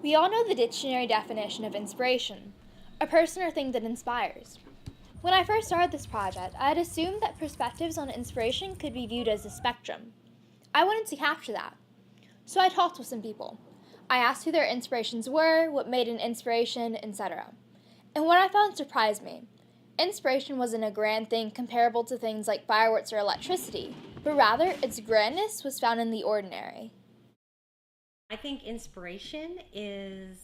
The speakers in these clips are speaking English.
We all know the dictionary definition of inspiration: a person or thing that inspires. When I first started this project, I had assumed that perspectives on inspiration could be viewed as a spectrum. I wanted to capture that. So I talked with some people. I asked who their inspirations were, what made an inspiration, etc. And what I found surprised me. Inspiration wasn't a grand thing comparable to things like fireworks or electricity, but rather its grandness was found in the ordinary. I think inspiration is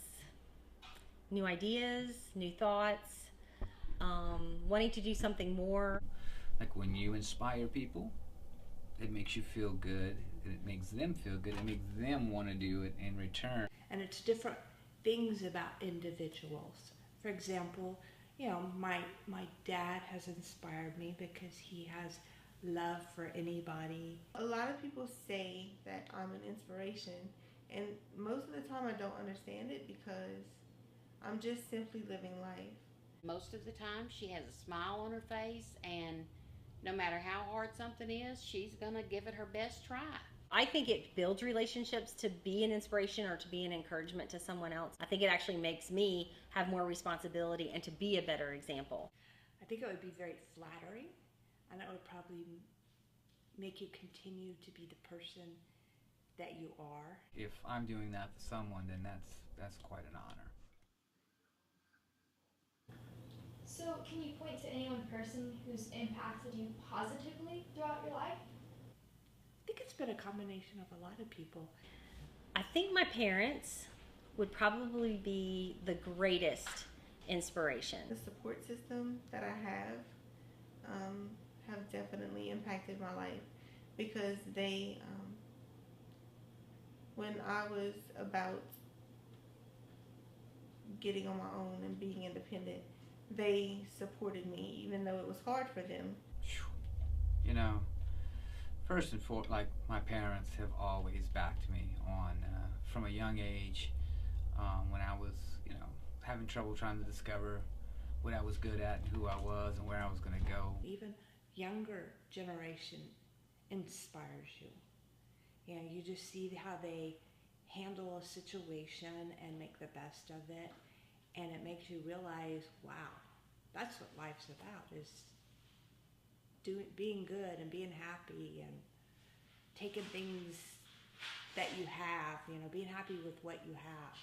new ideas, new thoughts, wanting to do something more. Like when you inspire people, it makes you feel good, and it makes them feel good, it makes them want to do it in return. And it's different things about individuals. For example, my dad has inspired me because he has love for anybody. A lot of people say that I'm an inspiration, and most of the time I don't understand it because I'm just simply living life. Most of the time, she has a smile on her face, and no matter how hard something is, she's gonna give it her best try. I think it builds relationships to be an inspiration or to be an encouragement to someone else. I think it actually makes me have more responsibility and to be a better example. I think it would be very flattering, and it would probably make you continue to be the person that you are. If I'm doing that for someone, then that's quite an honor. So, can you point to any one person who's impacted you positively throughout your life? I think it's been a combination of a lot of people. I think my parents would probably be the greatest inspiration. The support system that I have definitely impacted my life because they, when I was about getting on my own and being independent, they supported me even though it was hard for them. You know, first and foremost, like my parents have always backed me on from a young age. When I was, having trouble trying to discover what I was good at and who I was and where I was going to go. Even younger generation inspires you. You just see how they handle a situation and make the best of it, and it makes you realize, wow, that's what life's about, is being good and being happy and taking things that you have, being happy with what you have,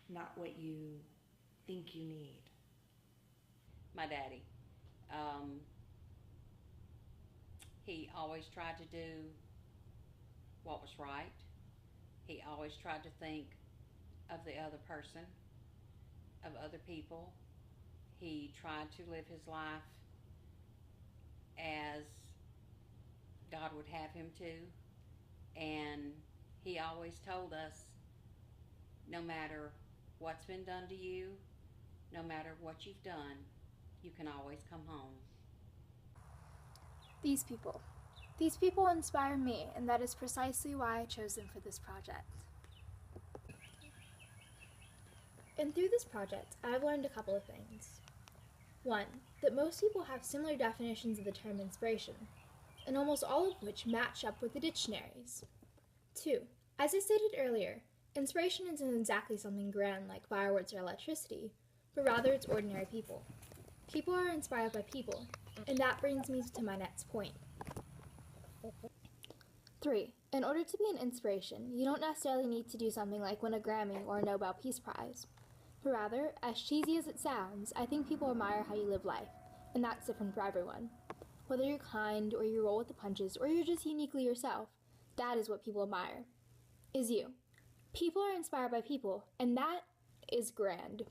not what you think you need. My daddy, he always tried to do what was right. He always tried to think of the other person, of other people. He tried to live his life as God would have him to. And he always told us, no matter what's been done to you, no matter what you've done, you can always come home. These people. These people inspire me, and that is precisely why I chose them for this project. And through this project, I've learned a couple of things. One, that most people have similar definitions of the term inspiration, and almost all of which match up with the dictionaries. Two, as I stated earlier, inspiration isn't exactly something grand like fireworks or electricity, but rather it's ordinary people. People are inspired by people, and that brings me to my next point. 3. In order to be an inspiration, you don't necessarily need to do something like win a Grammy or a Nobel Peace Prize. But rather, as cheesy as it sounds, I think people admire how you live life, and that's different for everyone. Whether you're kind, or you roll with the punches, or you're just uniquely yourself, that is what people admire. Is you. People are inspired by people, and that is grand.